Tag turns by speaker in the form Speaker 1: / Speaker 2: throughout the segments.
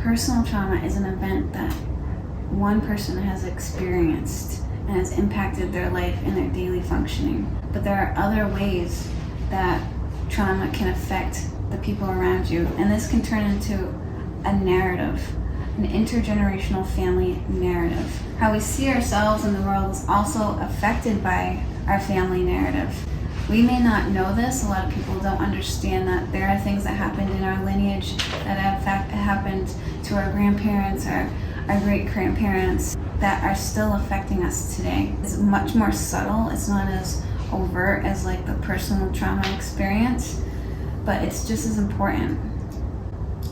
Speaker 1: Personal trauma is an event that one person has experienced and has impacted their life and their daily functioning. But there are other ways that trauma can affect the people around you, and this can turn into a narrative, an intergenerational family narrative. How we see ourselves in the world is also affected by our family narrative. We may not know this. A lot of people don't understand that there are things that happened in our lineage that have happened to our grandparents or our great-grandparents that are still affecting us today. It's much more subtle. It's not as overt as like the personal trauma experience, but it's just as important.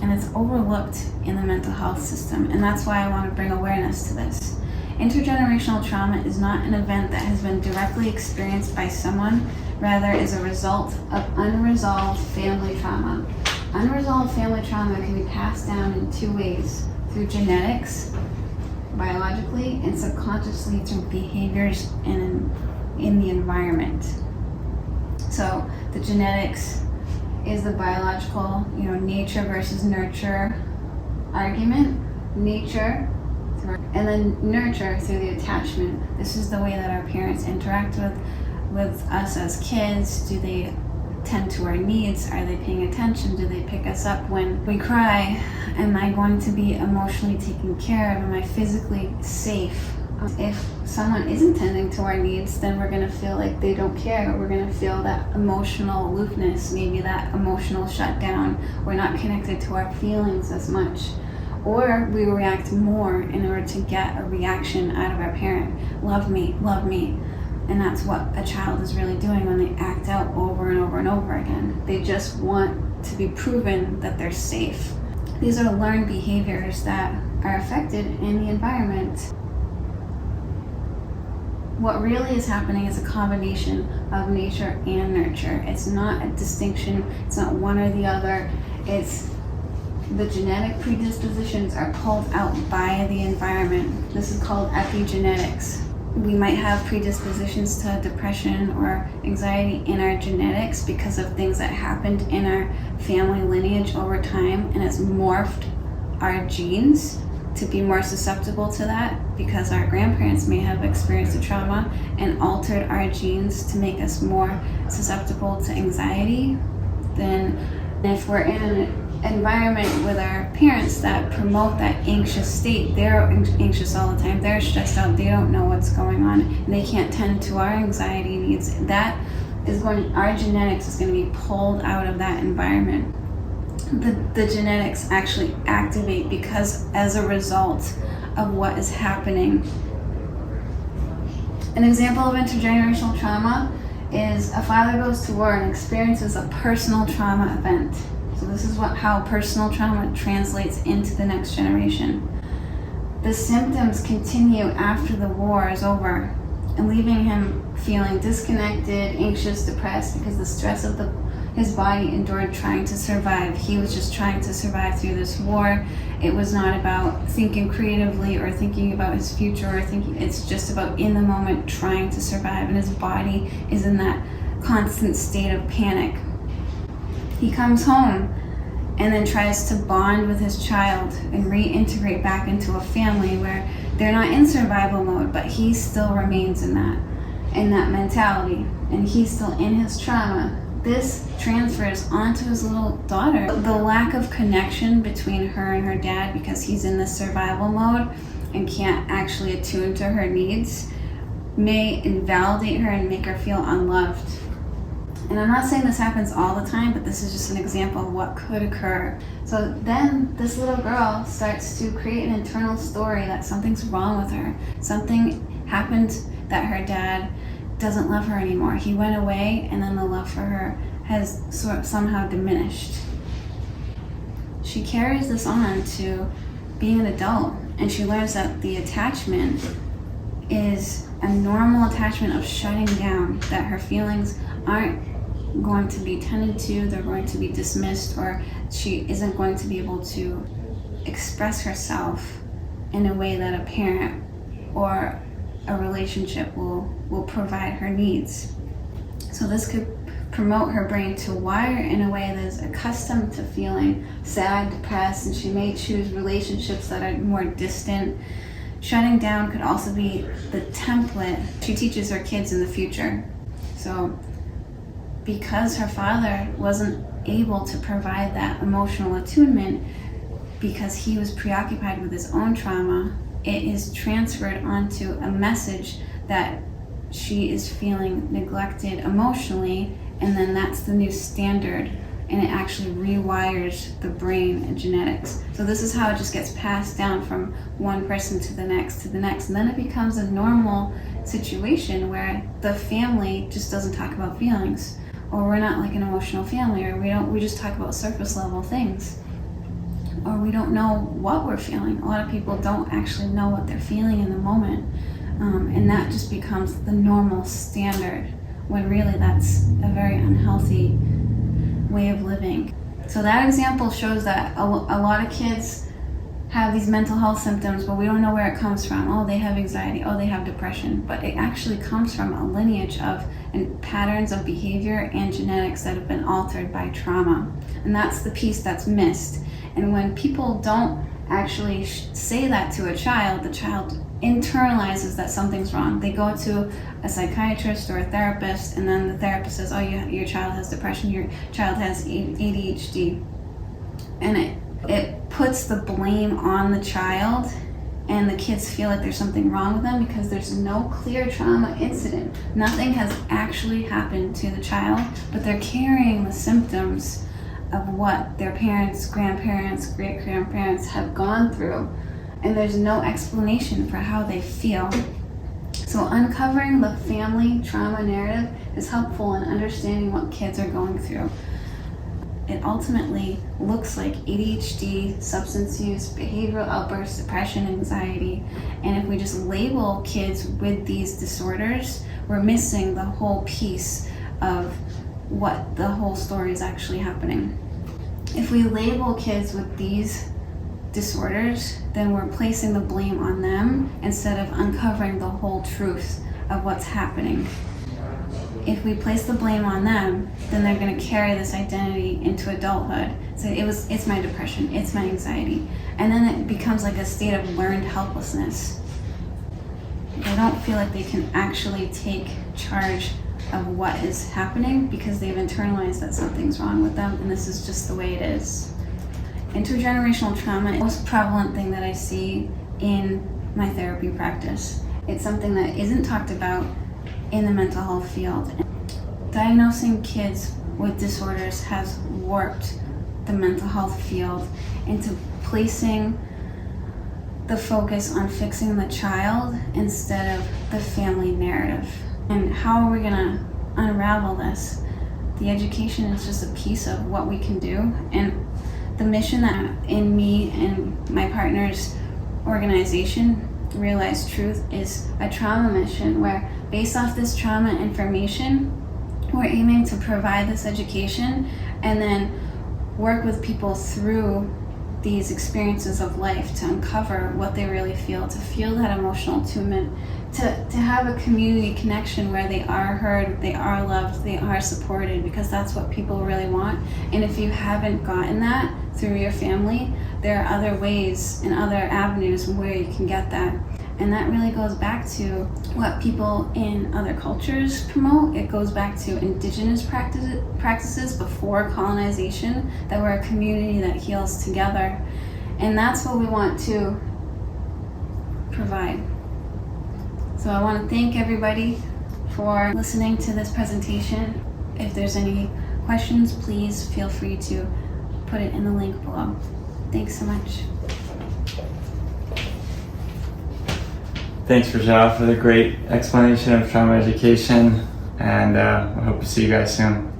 Speaker 1: And it's overlooked in the mental health system, and that's why I want to bring awareness to this. Intergenerational trauma is not an event that has been directly experienced by someone, rather is a result of unresolved family trauma. Unresolved family trauma can be passed down in two ways: through genetics, biologically, and subconsciously through behaviors in the environment. So the genetics is the biological, nature versus nurture argument. Nature, and then nurture through the attachment. This is the way that our parents interact with us as kids. Do they tend to our needs? Are they paying attention? Do they pick us up when we cry? Am I going to be emotionally taken care of? Am I physically safe? If someone isn't tending to our needs, then we're going to feel like they don't care. We're going to feel that emotional aloofness, maybe that emotional shutdown. We're not connected to our feelings as much. Or we react more in order to get a reaction out of our parent. Love me, love me. And that's what a child is really doing when they act out over and over and over again. They just want to be proven that they're safe. These are learned behaviors that are affected in the environment. What really is happening is a combination of nature and nurture. It's not a distinction. It's not one or the other. It's the genetic predispositions are pulled out by the environment. This is called epigenetics. We might have predispositions to depression or anxiety in our genetics because of things that happened in our family lineage over time, and it's morphed our genes to be more susceptible to that because our grandparents may have experienced a trauma and altered our genes to make us more susceptible to anxiety. Then if we're in an environment with our parents that promote that anxious state, they're anxious all the time, they're stressed out, they don't know what's going on, and they can't tend to our anxiety needs, that is our genetics is going to be pulled out of that environment. The genetics actually activate because as a result of what is happening. An example of intergenerational trauma is a father goes to war and experiences a personal trauma event. So this is how personal trauma translates into the next generation. The symptoms continue after the war is over, and leaving him feeling disconnected, anxious, depressed, because the stress of his body endured trying to survive. He was just trying to survive through this war. It was not about thinking creatively or thinking about his future or it's just about in the moment trying to survive, and his body is in that constant state of panic. He comes home and then tries to bond with his child and reintegrate back into a family where they're not in survival mode, but he still remains in that mentality, and he's still in his trauma. This transfers onto his little daughter. The lack of connection between her and her dad, because he's in this survival mode and can't actually attune to her needs, may invalidate her and make her feel unloved. And I'm not saying this happens all the time, but this is just an example of what could occur. So then this little girl starts to create an internal story that something's wrong with her. Something happened that her dad doesn't love her anymore. He went away, and then the love for her has somehow diminished. She carries this on to being an adult, and she learns that the attachment is a normal attachment of shutting down, that her feelings aren't going to be tended to, they're going to be dismissed, or she isn't going to be able to express herself in a way that a parent or a relationship will provide her needs. So this could promote her brain to wire in a way that is accustomed to feeling sad, depressed, and she may choose relationships that are more distant. Shutting down could also be the template she teaches her kids in the future. So because her father wasn't able to provide that emotional attunement because he was preoccupied with his own trauma, it is transferred onto a message that she is feeling neglected emotionally, and then that's the new standard, and it actually rewires the brain and genetics. So this is how it just gets passed down from one person to the next, and then it becomes a normal situation where the family just doesn't talk about feelings, or we're not like an emotional family, or we just talk about surface level things, or we don't know what we're feeling. A lot of people don't actually know what they're feeling in the moment, and that just becomes the normal standard, when really that's a very unhealthy way of living. So that example shows that a lot of kids have these mental health symptoms, but we don't know where it comes from. Oh, they have anxiety. Oh, they have depression. But it actually comes from a lineage of patterns of behavior and genetics that have been altered by trauma. And that's the piece that's missed. And when people don't actually say that to a child, the child internalizes that something's wrong. They go to a psychiatrist or a therapist, and then the therapist says, oh, your child has depression, your child has ADHD. And it puts the blame on the child, and the kids feel like there's something wrong with them because there's no clear trauma incident. Nothing has actually happened to the child, but they're carrying the symptoms of what their parents, grandparents, great-grandparents have gone through, and there's no explanation for how they feel. So uncovering the family trauma narrative is helpful in understanding what kids are going through. It ultimately looks like ADHD, substance use, behavioral outbursts, depression, anxiety, and if we just label kids with these disorders, we're missing the whole piece of what the whole story is actually happening. If we label kids with these disorders, then we're placing the blame on them instead of uncovering the whole truth of what's happening. If we place the blame on them, then they're going to carry this identity into adulthood. So it's my depression, it's my anxiety, and then it becomes like a state of learned helplessness. They don't feel like they can actually take charge of what is happening because they've internalized that something's wrong with them, and this is just the way it is. Intergenerational trauma is the most prevalent thing that I see in my therapy practice. It's something that isn't talked about in the mental health field. Diagnosing kids with disorders has warped the mental health field into placing the focus on fixing the child instead of the family narrative. And how are we gonna unravel this? The education is just a piece of what we can do, and the mission that in me and my partner's organization, Realize Truth, is a trauma mission where, based off this trauma information, we're aiming to provide this education and then work with people through these experiences of life to uncover what they really feel, to feel that emotional attunement, to have a community connection where they are heard, they are loved, they are supported, because that's what people really want. And if you haven't gotten that through your family, there are other ways and other avenues where you can get that. And that really goes back to what people in other cultures promote. It goes back to indigenous practices before colonization, that we're a community that heals together. And that's what we want to provide. So I want to thank everybody for listening to this presentation. If there's any questions, please feel free to put it in the link below. Thanks so much.
Speaker 2: Thanks, Rajah, for the great explanation of trauma education, and I hope to see you guys soon.